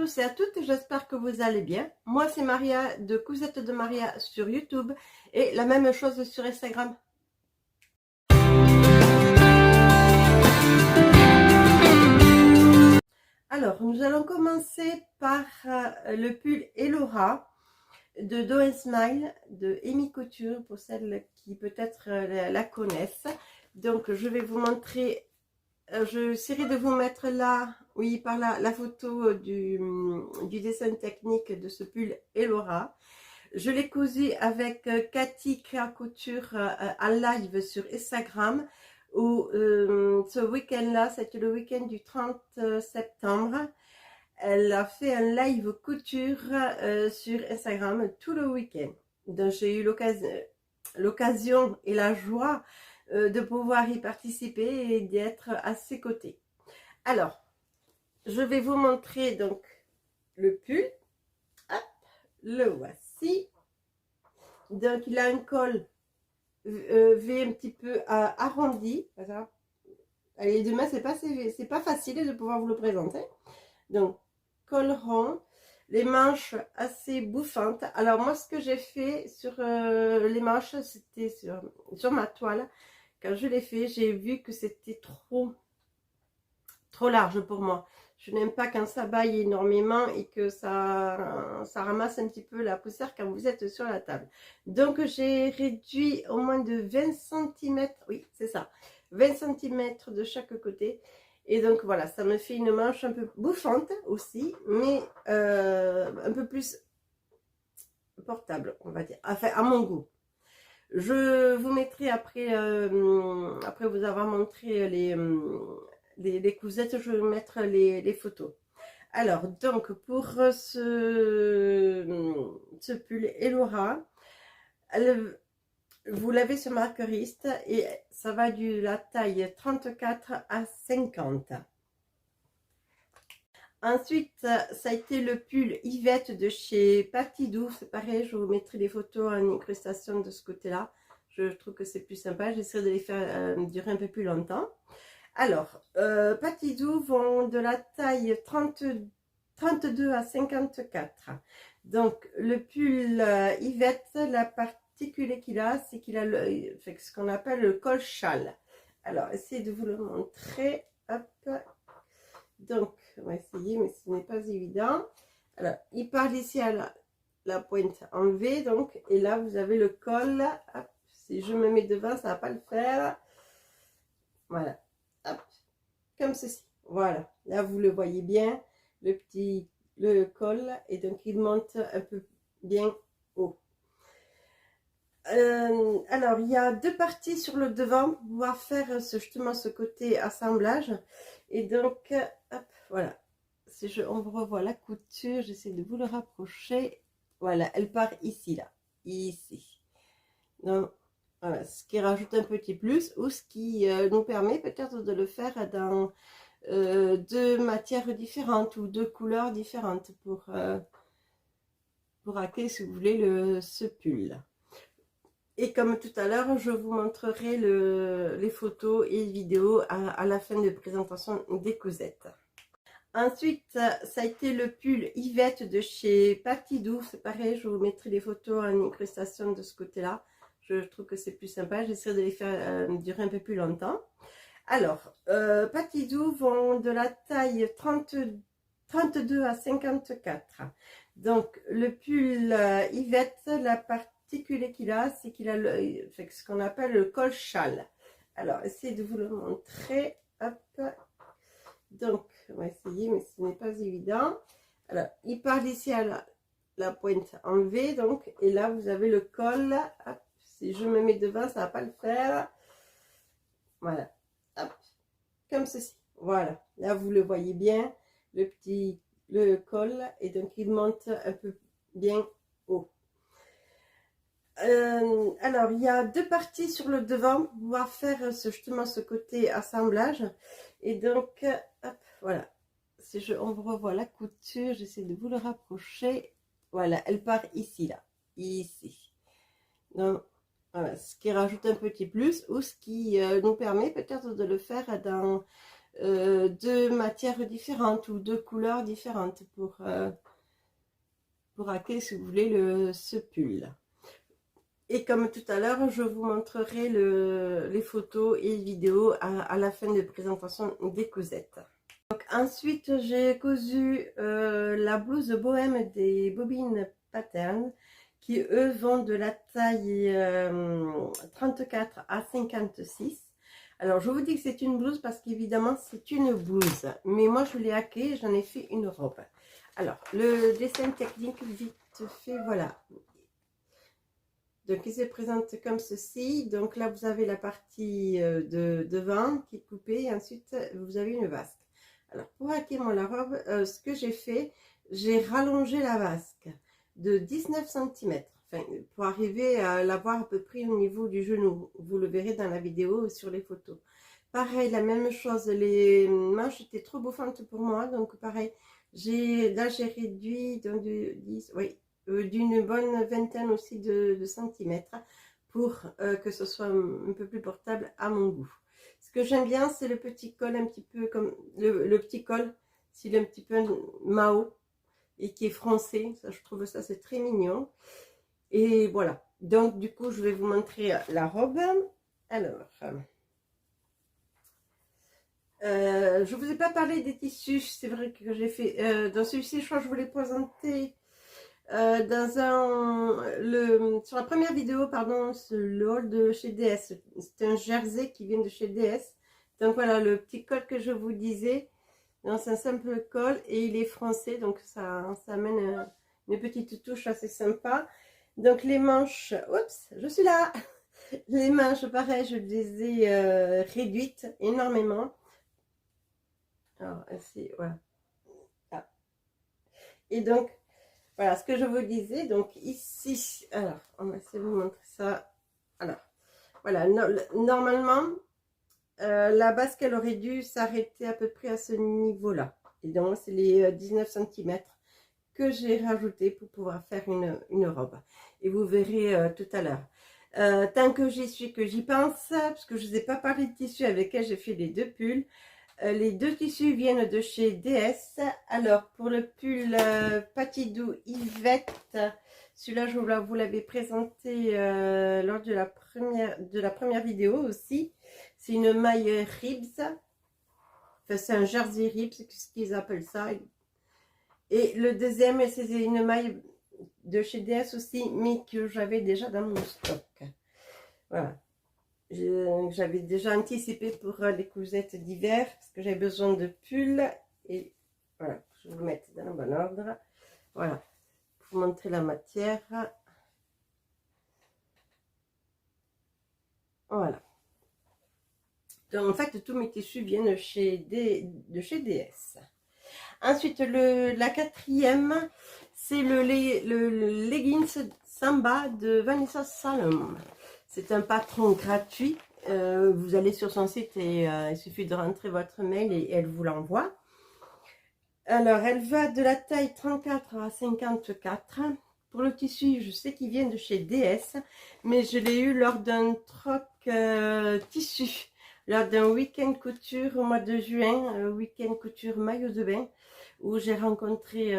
tous et à toutes, j'espère que vous allez bien. Moi c'est Maria de Cousette de Maria sur YouTube et la même chose sur Instagram. Alors nous allons commencer par le pull Elora de Do & Smile de Amy Couture pour celles qui peut-être la connaissent. Donc je vais vous montrer, je essaierai de vous mettre là, oui, par là, la photo du dessin technique de ce pull Elora. Je l'ai cousu avec Cathy Créa Couture en live sur Instagram. Où ce week-end-là, c'était le week-end du 30 septembre. Elle a fait un live couture sur Instagram tout le week-end. Donc j'ai eu l'occasion et la joie de pouvoir y participer et d'être à ses côtés. Alors, je vais vous montrer donc le pull. Hop, le voici. Donc il a un col V un petit peu arrondi. Voilà. Allez, demain c'est pas facile de pouvoir vous le présenter. Donc col rond, les manches assez bouffantes. Alors moi ce que j'ai fait sur les manches, c'était sur ma toile. Quand je l'ai fait, j'ai vu que c'était trop large pour moi. Je n'aime pas quand ça baille énormément et que ça ramasse un petit peu la poussière quand vous êtes sur la table. Donc j'ai réduit au moins de 20 cm, oui c'est ça, 20 cm de chaque côté. Et donc voilà, ça me fait une manche un peu bouffante aussi, mais un peu plus portable, on va dire, enfin à mon goût. Je vous mettrai après, après vous avoir montré les cousettes, je vais mettre les photos. Alors, donc, pour ce pull Elora, vous l'avez sur marqueriste et ça va de la taille 34 à 50. Ensuite, ça a été le pull Yvette de chez Patidou. C'est pareil, je vous mettrai des photos en incrustation de ce côté-là. Je trouve que c'est plus sympa. J'essaie de les faire durer un peu plus longtemps. Alors, Patidou vont de la taille 32 à 54. Donc, le pull Yvette, la particularité qu'il a, c'est qu'il a ce qu'on appelle le col châle. Alors, essayez de vous le montrer. Hop. Donc, on va essayer, mais ce n'est pas évident. Alors, il part ici à la pointe en V, donc, et là, vous avez le col. Hop, si je me mets devant, ça ne va pas le faire. Voilà. Hop, comme ceci. Voilà. Là, vous le voyez bien, le col, et donc, il monte un peu bien haut. Alors, il y a deux parties sur le devant pour pouvoir faire justement ce côté assemblage. Et donc, hop, voilà. Si on revoit la couture, j'essaie de vous le rapprocher. Voilà, elle part ici, là. Ici. Donc, voilà, ce qui rajoute un petit plus ou ce qui nous permet peut-être de le faire dans deux matières différentes ou deux couleurs différentes pour hacker, si vous voulez, ce pull. Et comme tout à l'heure, je vous montrerai les photos et vidéos à la fin de présentation des cousettes. Ensuite, ça a été le pull Yvette de chez Patidou. C'est pareil, je vous mettrai des photos en incrustation de ce côté-là. Je trouve que c'est plus sympa. J'essaie de les faire durer un peu plus longtemps. Alors, Patidou vont de la taille 32 à 54. Donc, le pull Yvette, la particularité qu'il a, c'est qu'il a ce qu'on appelle le col châle. Alors, essayez de vous le montrer. Hop. Donc, on va essayer, mais ce n'est pas évident. Alors, il part ici à la pointe en V, donc, et là, vous avez le col. Hop. Si je me mets devant, ça ne va pas le faire. Voilà. Hop. Comme ceci. Voilà. Là, vous le voyez bien, le col, et donc, il monte un peu bien haut. Alors, il y a deux parties sur le devant pour pouvoir faire justement ce côté assemblage. Et donc, hop, voilà. Si on revoit la couture, j'essaie de vous le rapprocher. Voilà, elle part ici, là. Ici. Donc, voilà, ce qui rajoute un petit plus ou ce qui nous permet peut-être de le faire dans deux matières différentes ou deux couleurs différentes pour hacker, si vous voulez, ce pull. Et comme tout à l'heure, je vous montrerai les photos et vidéos à la fin de présentation des cousettes. Donc ensuite, j'ai cousu la blouse bohème des Bobines Pattern, qui eux vont de la taille 34 à 56. Alors je vous dis que c'est une blouse parce qu'évidemment c'est une blouse, mais moi je l'ai hackée, j'en ai fait une robe. Alors le dessin technique vite fait, voilà. Donc il se présente comme ceci. Donc là vous avez la partie de devant qui est coupée et ensuite vous avez une vasque. Alors pour hacker la robe, ce que j'ai fait, j'ai rallongé la vasque de 19 cm. Enfin, pour arriver à l'avoir à peu près au niveau du genou. Vous le verrez dans la vidéo ou sur les photos. Pareil, la même chose, les manches étaient trop bouffantes pour moi. Donc pareil, là j'ai réduit de 10, oui, d'une bonne vingtaine aussi de centimètres pour que ce soit un peu plus portable à mon goût. Ce que j'aime bien, c'est le petit col, un petit peu comme le petit col, s'il est un petit peu Mao et qui est français. Ça, je trouve ça, c'est très mignon. Et voilà. Donc, du coup, je vais vous montrer la robe. Alors, je vous ai pas parlé des tissus. C'est vrai que j'ai fait dans celui-ci, je crois que je vous l'ai présenté sur la première vidéo, pardon, le haul de chez DS. C'est un jersey qui vient de chez DS. Donc voilà, le petit col que je vous disais. C'est un simple col et il est français, donc ça amène une petite touche assez sympa. Donc les manches, oups, je suis là. Les manches, pareil, je les ai réduites énormément. Alors ici, voilà. Ah. Et donc, voilà ce que je vous disais. Donc ici, alors, on va essayer de vous montrer ça. Alors, voilà, normalement, la basque, elle aurait dû s'arrêter à peu près à ce niveau-là. Et donc, c'est les 19 cm que j'ai rajouté pour pouvoir faire une robe. Et vous verrez tout à l'heure. Tant que j'y suis, que j'y pense, parce que je ne vous ai pas parlé de tissu avec lequel j'ai fait les deux pulls. Les deux tissus viennent de chez DS. Alors, pour le pull Patidou Yvette, celui-là, je vous l'avais présenté lors de la première vidéo aussi. C'est une maille ribs. Enfin, c'est un jersey ribs, c'est ce qu'ils appellent ça. Et le deuxième, c'est une maille de chez DS aussi, mais que j'avais déjà dans mon stock. Voilà. J'avais déjà anticipé pour les cousettes d'hiver, parce que j'avais besoin de pulls. Et voilà, je vais vous mettre dans le bon ordre. Voilà, pour vous montrer la matière. Voilà. Donc en fait, tous mes tissus viennent de chez DS. Ensuite, la quatrième, c'est le leggings Samba de Vanessa Salom. C'est un patron gratuit. Vous allez sur son site et il suffit de rentrer votre mail et elle vous l'envoie. Alors, elle va de la taille 34 à 54. Pour le tissu, je sais qu'il vient de chez DS, mais je l'ai eu lors d'un troc tissu, lors d'un week-end couture au mois de juin, week-end couture maillot de bain, où j'ai rencontré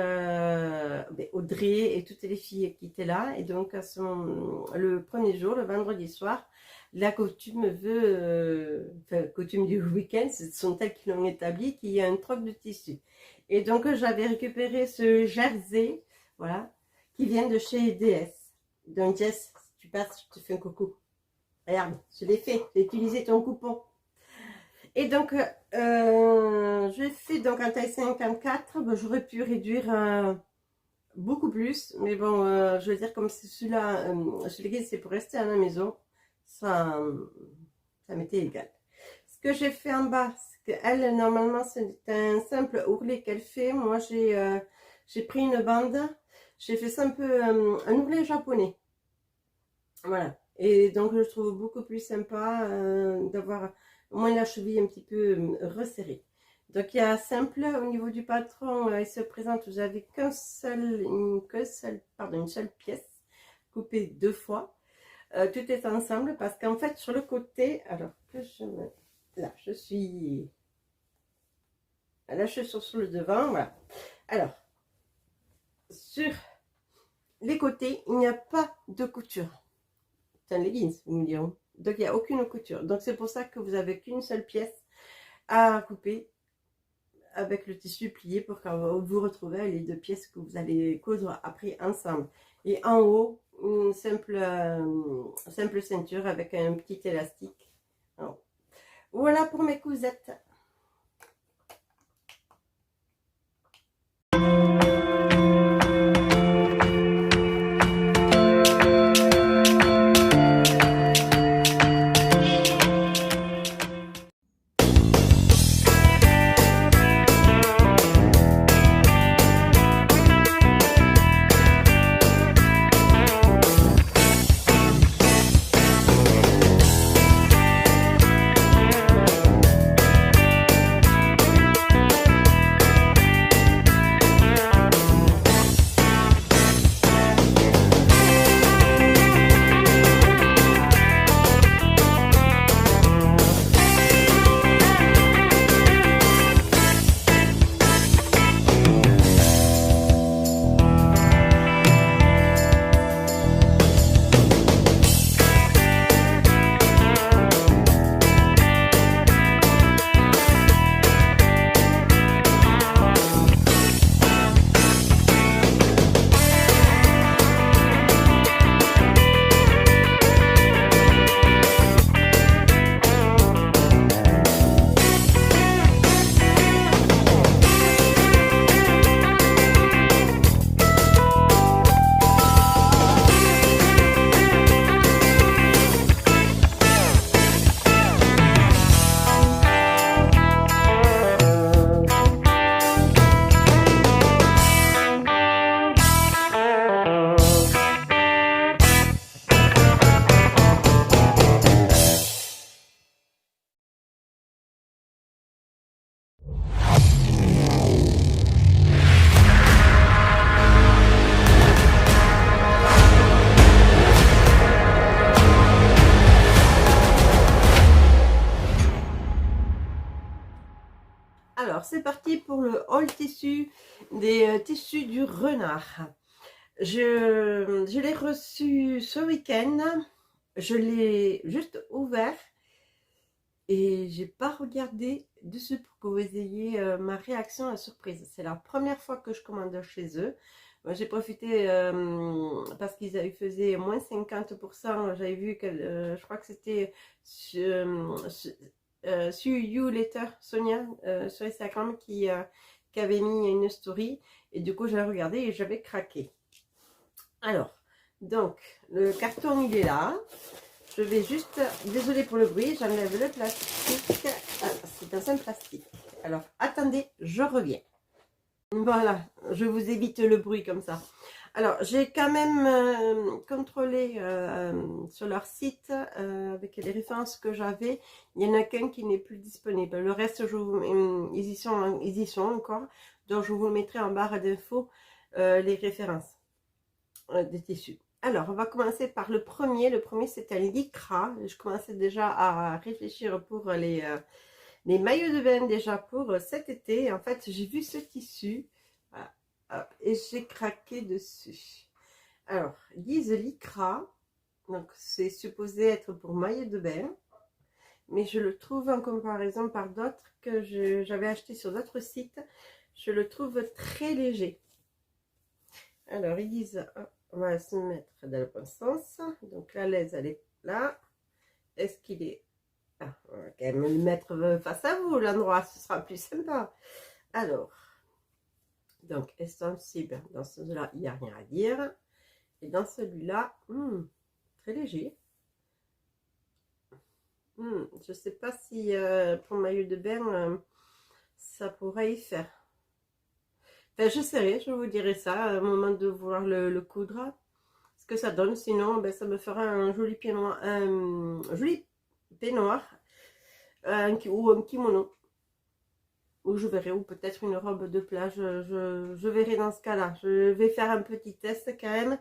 Audrey et toutes les filles qui étaient là. Et donc, le premier jour, le vendredi soir, la coutume veut, enfin, coutume du week-end, ce sont elles qui l'ont établi, qu'il y a un troc de tissu. Et donc, j'avais récupéré ce jersey, voilà, qui vient de chez DS. Donc, Jess, si tu passes, je te fais un coucou. Regarde, je l'ai fait, j'ai utilisé ton coupon. Et donc, je fais donc en taille 54, ben, j'aurais pu réduire beaucoup plus, mais bon, je veux dire, comme celui-là, je l'ai c'est pour rester à la maison, ça m'était égal. Ce que j'ai fait en bas, c'est qu'elle, normalement, c'est un simple ourlet qu'elle fait. Moi, j'ai pris une bande, j'ai fait ça un peu un ourlet japonais. Voilà. Et donc, je trouve beaucoup plus sympa d'avoir au moins la cheville un petit peu resserrée. Donc, il y a simple au niveau du patron, il se présente, vous avez une seule pièce coupée deux fois. Tout est ensemble parce qu'en fait, sur le côté, alors que là, je suis la chaussure sur le devant, voilà. Alors, sur les côtés, il n'y a pas de couture. C'est un leggings, vous me direz. Donc, il n'y a aucune couture. Donc, c'est pour ça que vous n'avez qu'une seule pièce à couper avec le tissu plié pour que vous retrouvez les deux pièces que vous allez coudre après ensemble. Et en haut, une simple ceinture avec un petit élastique. Alors, voilà pour mes cousettes. Alors, c'est parti pour le haul tissu des tissus du renard. Je l'ai reçu ce week-end. Je l'ai juste ouvert et j'ai pas regardé dessus pour que vous ayez ma réaction à la surprise. C'est la première fois que je commande chez eux. J'ai profité parce qu'ils faisaient moins 50%. J'avais vu que je crois que c'était sur YouLetter, Sonia, sur Instagram, qui avait mis une story. Et du coup, j'ai regardé et j'avais craqué. Alors, donc, le carton, il est là. Je vais juste, désolée pour le bruit, j'enlève le plastique. Ah, c'est un simple plastique. Alors, attendez, je reviens. Voilà, je vous évite le bruit comme ça. Alors, j'ai quand même contrôlé sur leur site avec les références que j'avais. Il y en a qu'un qui n'est plus disponible. Le reste, ils y sont encore. Donc, je vous mettrai en barre d'infos les références des tissus. Alors, on va commencer par le premier. Le premier, c'est un lycra. Je commençais déjà à réfléchir pour les maillots de bain déjà pour cet été. En fait, j'ai vu ce tissu. Voilà. Hop, et j'ai craqué dessus. Alors, ils disent lycra, donc c'est supposé être pour maillot de bain, mais je le trouve en comparaison par d'autres que j'avais acheté sur d'autres sites, je le trouve très léger. Alors, ils disent, on va se mettre dans le bon sens, donc la laisse elle est là. Est-ce qu'il est... Ah, on va quand même le mettre face à vous, l'endroit, ce sera plus sympa. Alors, donc, extensible, dans celui-là, il n'y a rien à dire. Et dans celui-là, très léger. Je ne sais pas si pour maillot de bain, ça pourrait y faire. Enfin, j'essaierai, je vous dirai ça au moment de vouloir le coudre. Ce que ça donne. Sinon, ben, ça me fera un joli peignoir, ou un kimono. Ou je verrai, ou peut-être une robe de plage, je verrai dans ce cas-là. Je vais faire un petit test quand même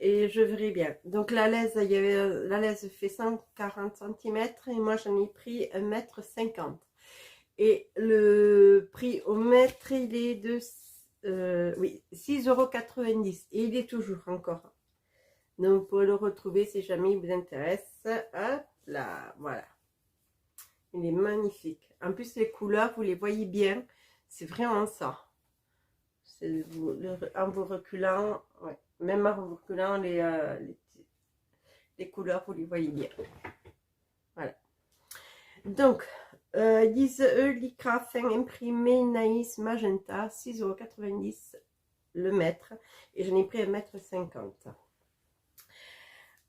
et je verrai bien. Donc la laisse, la laisse fait 140 cm et moi j'en ai pris 1,50 m. Et le prix au mètre, il est de oui, 6,90 €. Et il est toujours encore. Donc, vous pourrez le retrouver si jamais il vous intéresse. Hop là, voilà. Il est magnifique. En plus, les couleurs, vous les voyez bien. C'est vraiment ça. En vous reculant, ouais. Même en vous reculant, les couleurs, vous les voyez bien. Voilà. Donc, disent eux, Lycra fin imprimé Naïs Magenta, 6,90 € le mètre. Et j'en ai pris 1,50 m.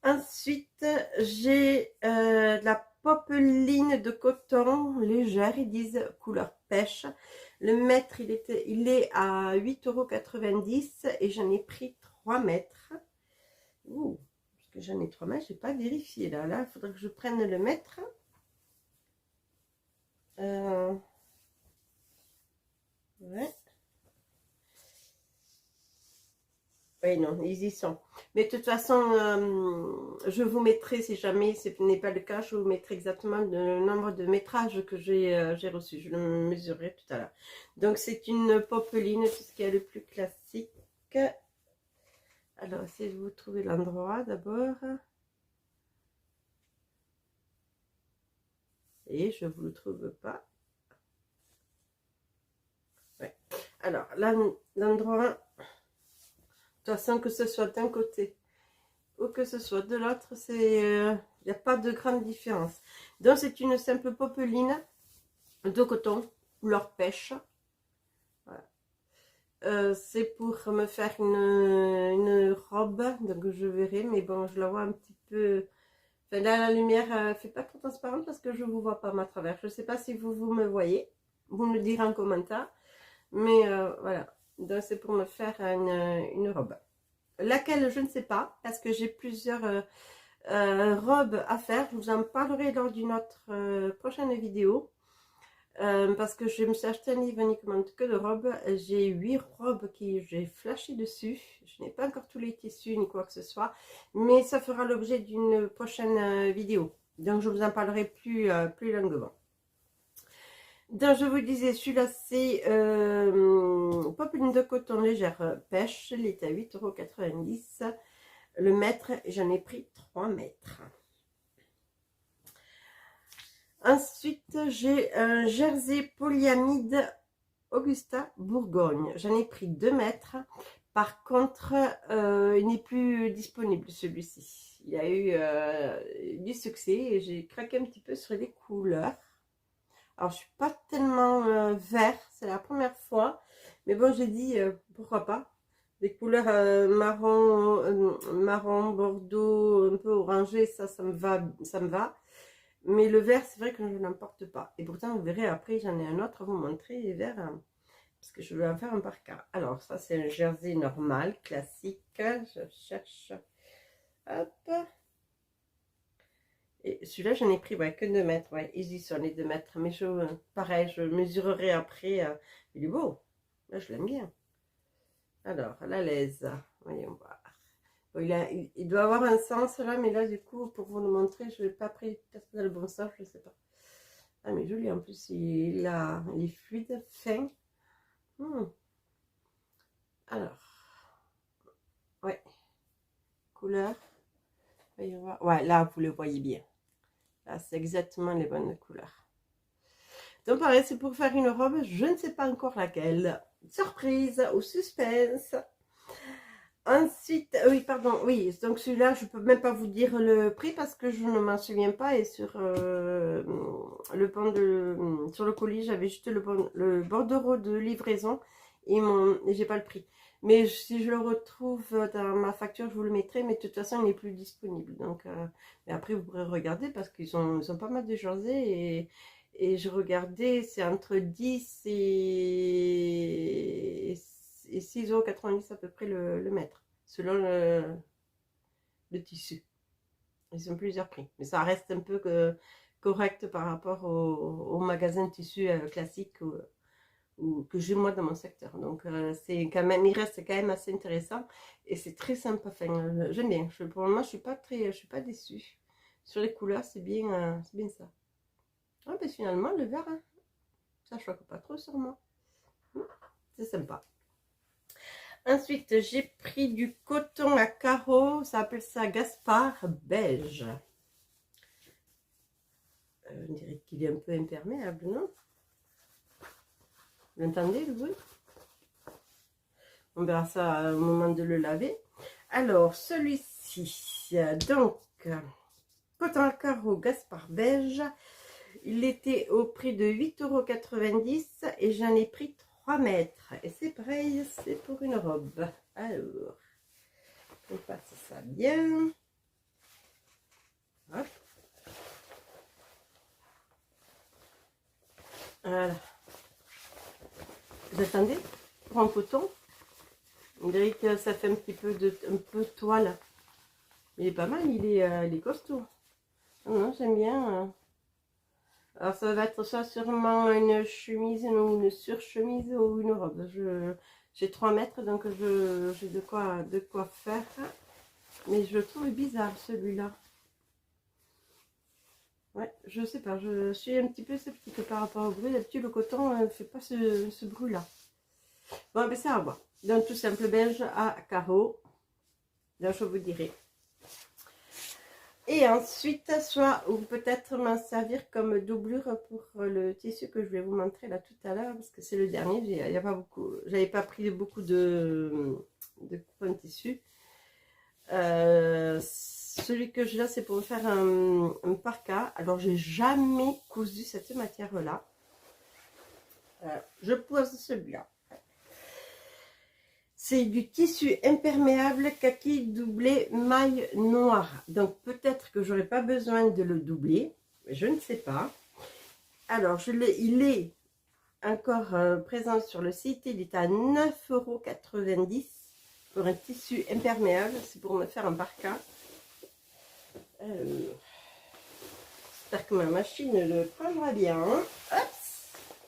Ensuite, j'ai de la popeline de coton légère, ils disent couleur pêche. Le mètre, il est à 8,90 € et j'en ai pris 3 mètres. Ouh, parce que j'en ai 3 mètres, je n'ai pas vérifié là. Là, il faudrait que je prenne le mètre. Ouais. Oui, non, ils y sont. Mais de toute façon, je vous mettrai, si jamais ce n'est pas le cas, je vous mettrai exactement le nombre de métrages que j'ai reçu. Je le mesurerai tout à l'heure. Donc, c'est une popeline, tout ce qui est le plus classique. Alors, essayez de vous trouver l'endroit d'abord. Et je ne vous le trouve pas. Ouais. Alors, là, l'endroit... De toute façon, que ce soit d'un côté ou que ce soit de l'autre, il n'y a pas de grande différence. Donc, c'est une simple popeline de coton, couleur pêche. Voilà. C'est pour me faire une robe, donc je verrai, mais bon, je la vois un petit peu... Enfin, là, la lumière ne fait pas trop transparente parce que je ne vous vois pas à travers. Je ne sais pas si vous me voyez, vous me le direz en commentaire, mais voilà. Donc, c'est pour me faire une robe. Laquelle, je ne sais pas, parce que j'ai plusieurs robes à faire. Je vous en parlerai lors d'une autre prochaine vidéo. Parce que je me suis acheté un livre uniquement que de robes. J'ai 8 robes qui j'ai flashé dessus. Je n'ai pas encore tous les tissus ni quoi que ce soit. Mais ça fera l'objet d'une prochaine vidéo. Donc je vous en parlerai plus longuement. Donc je vous disais, celui-là c'est popeline de coton légère pêche. Il est à 8,90 € le mètre. J'en ai pris 3 mètres. Ensuite, j'ai un jersey polyamide Augusta Bourgogne. J'en ai pris 2 mètres. Par contre, il n'est plus disponible celui-ci. Il y a eu du succès et j'ai craqué un petit peu sur les couleurs. Alors, je ne suis pas tellement vert, c'est la première fois. Mais bon, j'ai dit, pourquoi pas. Des couleurs marron, bordeaux, un peu orangé, ça me va. Mais le vert, c'est vrai que je n'en porte pas. Et pourtant, vous verrez, après, j'en ai un autre à vous montrer, les verts, parce que je vais en faire un par cas. Alors, ça, c'est un jersey normal, classique. Je cherche. Hop. Et celui-là, j'en ai pris que 2 mètres. Ouais, ils y sont les 2 mètres. Mais pareil, je mesurerai après. Il est beau. Là, je l'aime bien. Alors, la laise. Voyons voir. Bon, il doit avoir un sens là, mais là, du coup, pour vous le montrer, je ne l'ai pas pris parce que dans le bon sens, je ne sais pas. Ah, mais joli, en plus, il est fluide, fin. Alors, ouais, couleur. Voyons voir. Ouais, là, vous le voyez bien. Là, c'est exactement les bonnes couleurs. Donc, pareil, c'est pour faire une robe, je ne sais pas encore laquelle. Surprise ou suspense. Ensuite, oui, pardon, oui, donc celui-là, je ne peux même pas vous dire le prix parce que je ne m'en souviens pas. Et sur sur le colis, j'avais juste le bordereau de livraison et j'ai pas le prix. Mais si je le retrouve dans ma facture, je vous le mettrai, mais de toute façon, il n'est plus disponible. Donc, mais après, vous pourrez regarder parce qu'ils ont pas mal de jerseys et je regardais, c'est entre 10 et 6,90 € à peu près le mètre, selon le tissu. Ils ont plusieurs prix, mais ça reste un peu correct par rapport au magasin de tissu classique que j'ai moi dans mon secteur. Donc c'est quand même, il reste quand même assez intéressant et c'est très sympa. Enfin, j'aime bien. Pour le moment, je suis pas déçue. Sur les couleurs, c'est bien ça. Ah, ben finalement, le vert, hein, Ça choque pas trop sur moi. C'est sympa. Ensuite, j'ai pris du coton à carreaux. Ça s'appelle ça Gaspard beige. On dirait qu'il est un peu imperméable, non? Vous entendez le bruit? On verra ça au moment de le laver. Alors, celui-ci, donc, coton à carreaux Gaspard beige. Il était au prix de 8,90 € et j'en ai pris 3 mètres. Et c'est pareil, c'est pour une robe. Alors, on passe ça bien. Hop. Voilà. Vous attendez? Pour un coton, on dirait que ça fait un peu de toile. Il est pas mal, il est costaud. Non, j'aime bien. Alors ça va être ça sûrement une chemise ou une surchemise ou une robe. J'ai 3 mètres, donc j'ai de quoi faire. Mais je le trouve bizarre celui-là. Ouais, je sais pas, je suis un petit peu sceptique par rapport au bruit. D'habitude le coton ne fait pas ce bruit-là. Bon, ben ça va. Donc tout simple beige à carreaux. Là je vous dirai. Et ensuite, soit ou peut-être m'en servir comme doublure pour le tissu que je vais vous montrer là tout à l'heure, parce que c'est le dernier. Il n'y a pas beaucoup, j'avais pas pris beaucoup de coupons de tissu. Celui que j'ai là, c'est pour me faire un parka. Alors, j'ai jamais cousu cette matière-là. Je pose celui-là. C'est du tissu imperméable kaki doublé maille noire. Donc peut-être que j'aurai pas besoin de le doubler, mais je ne sais pas. Alors il est encore présent sur le site. Il est à 9,90 € pour un tissu imperméable. C'est pour me faire un parka. J'espère que ma machine le prendra bien. Hop,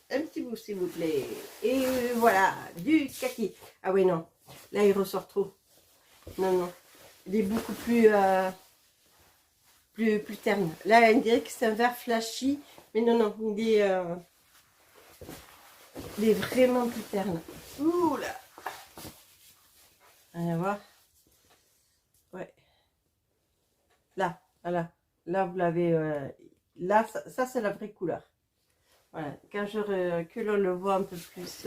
un petit bout s'il vous plaît. Et voilà, du kaki. Ah oui, non. Là, il ressort trop. Non, non. Il est beaucoup plus terne. Là, on dirait que c'est un vert flashy. Mais non, non. Il est vraiment plus terne. Ouh là. Allez voir. Ouais. Là, voilà. Là, vous l'avez. Là, ça c'est la vraie couleur. Voilà. Quand je recule, on le voit un peu plus.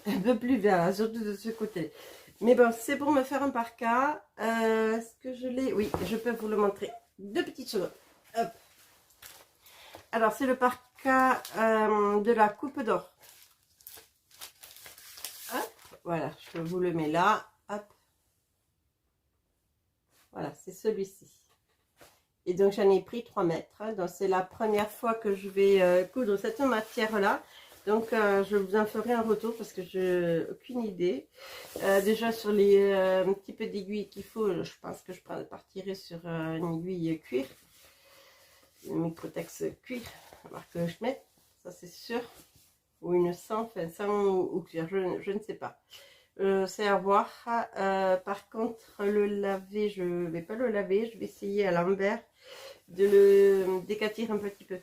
Un peu plus vert, surtout de ce côté. Mais bon, c'est pour me faire un parka. Est-ce que je l'ai? Oui, je peux vous le montrer. 2 petites secondes. Hop. Alors, c'est le parka de la Coupe d'Or. Hop, voilà, je vous le mets là. Hop. Voilà, c'est celui-ci. Et donc, j'en ai pris 3 mètres. Donc, c'est la première fois que je vais coudre cette matière-là. Donc, je vous en ferai un retour parce que je n'ai aucune idée. Déjà, sur les petits peu d'aiguilles qu'il faut, je pense que je partirai sur une aiguille cuir. Une Microtex cuir, marque Schmidt, ça c'est sûr. Ou une 100, enfin 100 ou cuir, je ne sais pas. C'est à voir. Par contre, le laver, je ne vais pas le laver. Je vais essayer à l'envers de le décatir un petit peu.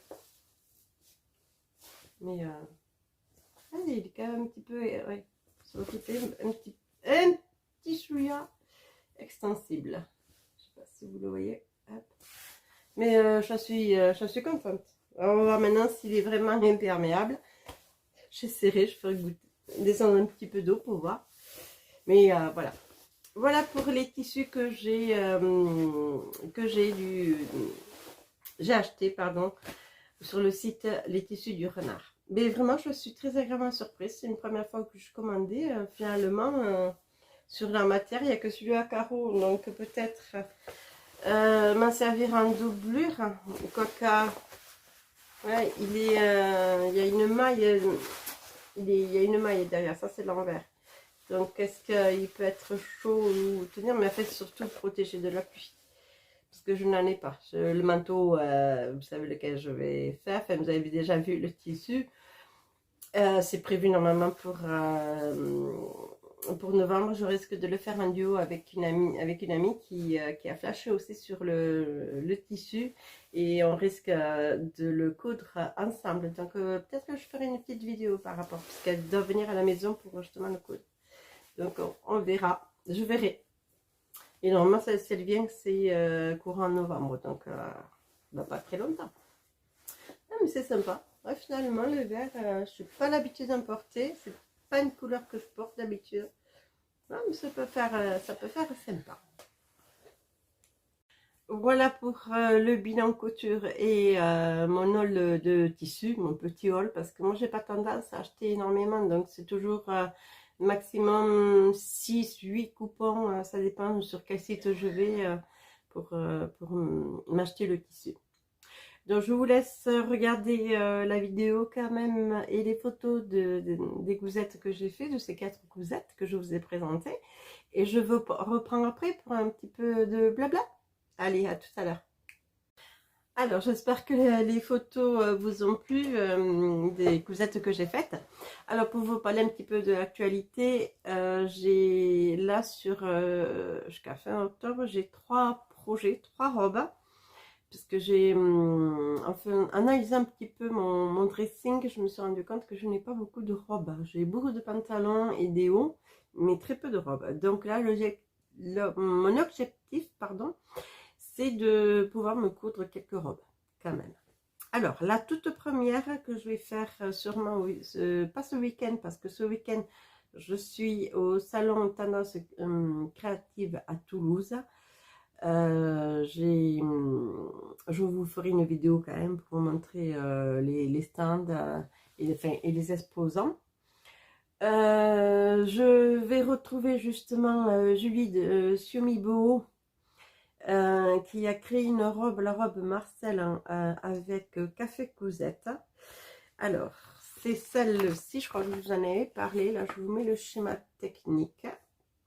Mais... allez, il est quand même un petit peu, ouais, sur le côté, un petit chouïa extensible. Je sais pas si vous le voyez. Hop. Mais je suis contente. Alors, on va voir maintenant s'il est vraiment imperméable. J'essaierai, je ferai descendre un petit peu d'eau pour voir. Mais voilà. Voilà pour les tissus que j'ai acheté, pardon, sur le site Les Tissus du Renard. Mais vraiment, je suis très agréablement surprise. C'est une première fois que je commandais. Finalement, sur la matière, il n'y a que celui à carreaux. Donc, peut-être m'en servir en doublure. Quoique, ouais, il y a une maille. Il y a une maille derrière. Ça, c'est l'envers. Donc, est-ce qu'il peut être chaud ou tenir? Mais en fait, surtout protéger de la pluie. Parce que je n'en ai pas. Le manteau, vous savez lequel je vais faire. Enfin, vous avez déjà vu le tissu. C'est prévu normalement pour pour novembre, je risque de le faire en duo avec une amie qui a flashé aussi sur le tissu et on risque de le coudre ensemble. Donc peut-être que je ferai une petite vidéo par rapport, puisqu'elle doit venir à la maison pour justement le coudre. Donc on verra, je verrai. Et normalement, si elle vient, c'est courant novembre, donc pas très longtemps. Ah, mais c'est sympa. Ouais, finalement, le vert, je n'ai pas l'habitude d'en porter. C'est pas une couleur que je porte d'habitude. Ah, mais ça peut faire sympa. Voilà pour le bilan couture et mon haul de tissu, mon petit haul, parce que moi, j'ai pas tendance à acheter énormément, donc c'est toujours maximum 6-8 coupons, ça dépend sur quel site je vais pour m'acheter le tissu. Donc je vous laisse regarder la vidéo quand même et les photos des cousettes que j'ai fait, de ces 4 cousettes que je vous ai présentées. Et je vous reprends après pour un petit peu de blabla. Allez, à tout à l'heure. Alors j'espère que les photos vous ont plu des cousettes que j'ai faites. Alors pour vous parler un petit peu de l'actualité, j'ai là jusqu'à fin octobre, j'ai 3 projets, 3 robes. Parce que j'ai, enfin, analysé un petit peu mon dressing, je me suis rendu compte que je n'ai pas beaucoup de robes. J'ai beaucoup de pantalons et des hauts, mais très peu de robes. Donc là, mon objectif, pardon, c'est de pouvoir me coudre quelques robes, quand même. Alors, la toute première que je vais faire sûrement, pas ce week-end, parce que ce week-end, je suis au salon Tendance Créative à Toulouse. Je vous ferai une vidéo quand même pour vous montrer les stands et les exposants. Je vais retrouver justement Julie de Xiaomi Boho qui a créé une robe, la robe Marcel avec Café Cosette. Alors, c'est celle-ci, je crois que je vous en avais parlé. Là, je vous mets le schéma technique.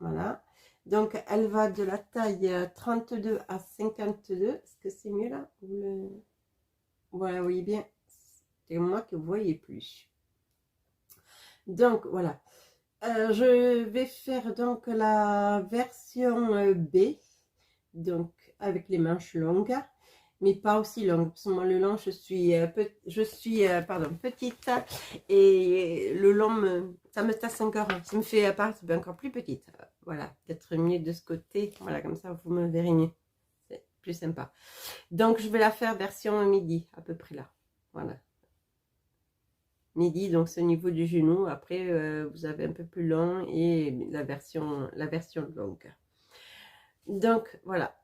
Voilà. Donc, elle va de la taille 32 à 52. Est-ce que c'est mieux là? Voilà, vous voyez bien. C'est moi que vous voyez plus. Donc, voilà. Je vais faire donc la version B. Donc, avec les manches longues. Mais pas aussi longues. Parce que moi, le long, je suis petite. Et le long, ça me tasse encore. Ça me fait apparaître encore plus petite. Voilà, peut-être mieux de ce côté. Voilà, comme ça, vous me verrez mieux. C'est plus sympa. Donc, je vais la faire version midi, à peu près là. Voilà. Midi, donc c'est au niveau du genou. Après, vous avez un peu plus long et la version longue. Donc, voilà.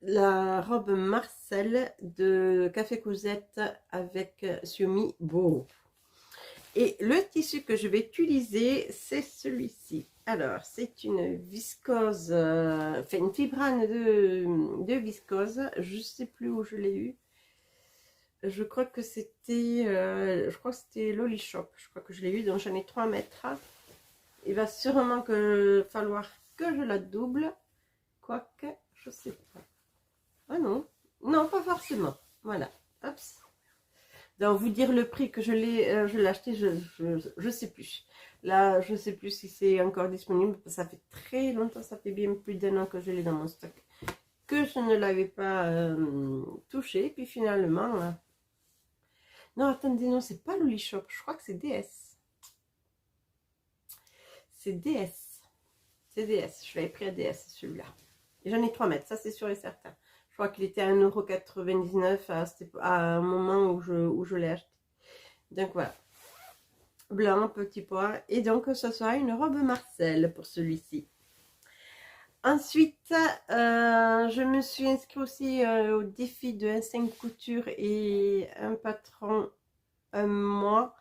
La robe Marcel de Café Cosette avec Xiaomi Boho. Et le tissu que je vais utiliser, c'est celui-ci. Alors, c'est une viscose, enfin une fibrane de viscose. Je ne sais plus où je l'ai eu. Je crois que c'était Loli Shop. Je crois que je l'ai eu, donc j'en ai 3 mètres. Il va sûrement falloir que je la double. Quoique, je sais pas. Ah non, non, pas forcément. Voilà, hop. Donc, vous dire le prix que je l'ai acheté, je sais plus. Là, je sais plus si c'est encore disponible. Ça fait très longtemps, ça fait bien plus d'1 an que je l'ai dans mon stock. Que je ne l'avais pas touché. Puis finalement... Non, attendez, non, c'est pas Loli Shop. Je crois que c'est DS. C'est DS. C'est DS. Je l'avais pris à DS, celui-là. Et j'en ai 3 mètres, ça c'est sûr et certain. Je crois qu'il était à 1,99 € à un moment où je l'ai acheté. Donc voilà. Blanc, petit pois. Et donc ce sera une robe Marcel pour celui-ci. Ensuite, je me suis inscrite aussi au défi de 1,5 couture et un patron, un mois,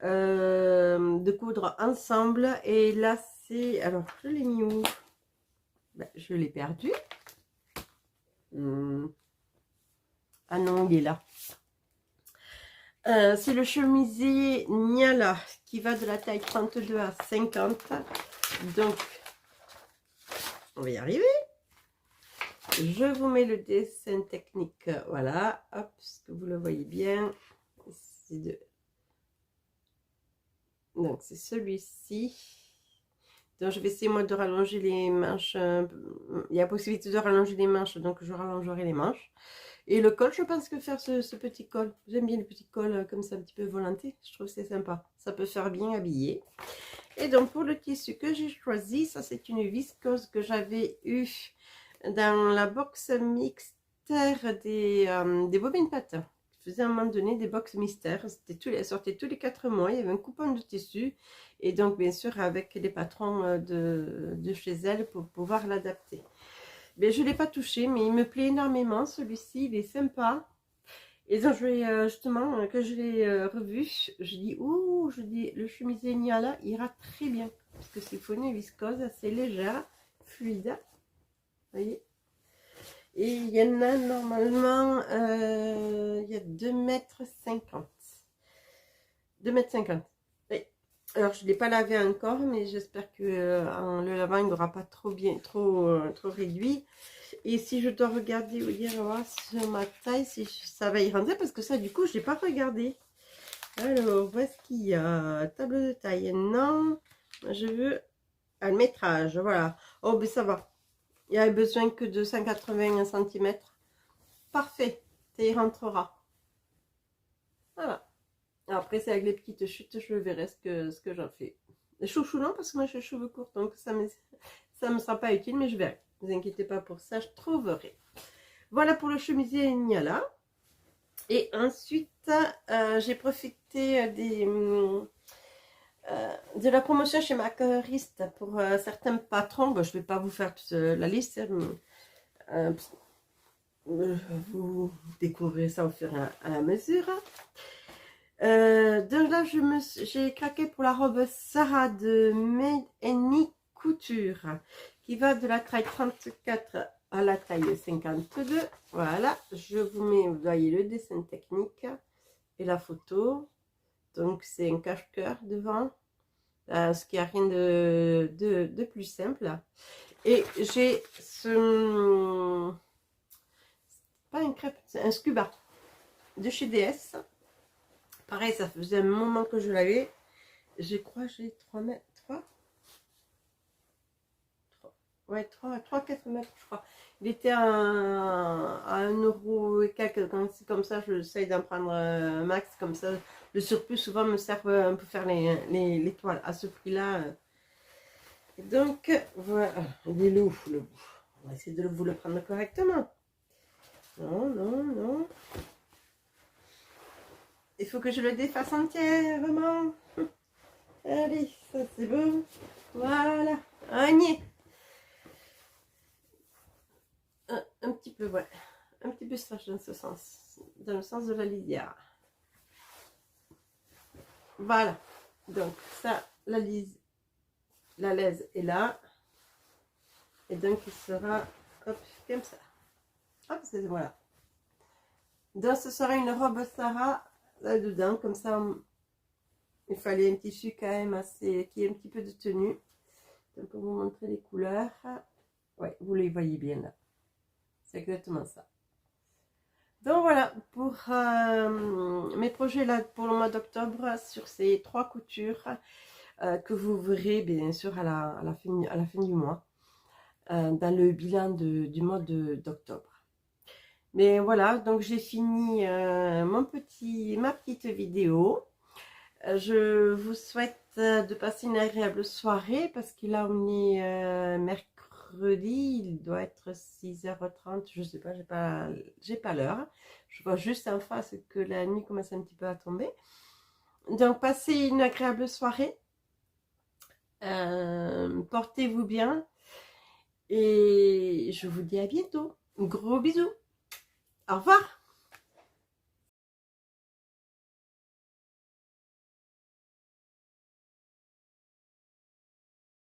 de coudre ensemble. Et là, c'est... Alors, je l'ai mis où? Ben, je l'ai perdu. Ah non, il est là. C'est le chemisier Niala qui va de la taille 32 à 50. Donc, on va y arriver. Je vous mets le dessin technique. Voilà, hop, que vous le voyez bien. Donc, c'est celui-ci. Donc je vais essayer moi de rallonger les manches. Il y a possibilité de rallonger les manches, donc je rallongerai les manches. Et le col, je pense que faire ce petit col. J'aime bien les petits cols comme ça, un petit peu volantés. Je trouve que c'est sympa. Ça peut faire bien habillé. Et donc pour le tissu que j'ai choisi, ça c'est une viscose que j'avais eue dans la box mixtaire des bobines patins. Je faisais à un moment donné des box mystères. Elles sortaient tous les 4 mois. Il y avait un coupon de tissu. Et donc, bien sûr, avec les patrons de chez elle pour pouvoir l'adapter. Mais je ne l'ai pas touché, mais il me plaît énormément. Celui-ci, il est sympa. Et donc, justement, quand je l'ai revu, je dis, ouh, je dis, le chemisier Niala ira très bien. Parce que c'est une viscose assez légère, fluide. Vous voyez? Et il y en a normalement, il y a 2,50 m. 2,50 m. Oui. Alors, je ne l'ai pas lavé encore, mais j'espère que en le lavant, il n'aura pas trop réduit. Et si je dois regarder ou dire voir sur ma taille, si ça va y rentrer, parce que ça, du coup, je n'ai pas regardé. Alors, où est-ce qu'il y a table de taille? Non, je veux un métrage, voilà. Oh, ben ça va. Il n'y a besoin que de 180 cm. Parfait, ça y rentrera. Voilà. Après, c'est avec les petites chutes, je verrai ce que j'en fais. Les chouchous, non, parce que moi, j'ai les cheveux courts, donc ça me sera pas utile, mais je verrai. Ne vous inquiétez pas pour ça, je trouverai. Voilà pour le chemisier Niala. Et ensuite, j'ai profité de la promotion chez ma coloriste pour certains patrons. Bon, je ne vais pas vous faire toute la liste. Vous découvrez ça au fur et à la mesure. Donc là, j'ai craqué pour la robe Sarah de Made Me Couture qui va de la taille 34 à la taille 52. Voilà, je vous mets, vous voyez le dessin technique et la photo. Donc c'est un cache-cœur devant, ce qui n'a rien de plus simple. Et j'ai ce, pas une crêpe, c'est un scuba de chez DS. Pareil, ça faisait un moment que je l'avais. Je crois que j'ai 3 mètres. 3 Ouais, 4 mètres, je crois. Il était à 1 € et quelques. Quand c'est comme ça, j'essaye d'en prendre un max. Comme ça, le surplus souvent me sert un peu faire les toiles à ce prix-là. Donc, voilà. Il est lourd, le bout. On va essayer de vous le prendre correctement. Non, non, non. Il faut que je le défasse entièrement. Allez, ça c'est bon. Voilà. Un petit peu, ouais. Un petit peu sage dans ce sens. Dans le sens de la lisière. Voilà. Donc, ça, la laise est là. Et donc, il sera, hop, comme ça. Hop, voilà. Donc, ce sera une robe Sarah là-dedans. Comme ça, il fallait un tissu quand même assez, qui ait un petit peu de tenue. Donc, pour vous montrer les couleurs. Ouais, vous les voyez bien là. C'est exactement ça. Donc voilà, pour mes projets là pour le mois d'octobre sur ces 3 coutures que vous verrez bien sûr à la fin du mois dans le bilan du mois d'octobre. Mais voilà, donc j'ai fini ma petite vidéo. Je vous souhaite de passer une agréable soirée parce que là on est mercredi, il doit être 6h30, je sais pas, j'ai pas l'heure. Je vois juste en face que la nuit commence un petit peu à tomber. Donc passez une agréable soirée. Portez-vous bien et je vous dis à bientôt. Gros bisous. Au revoir.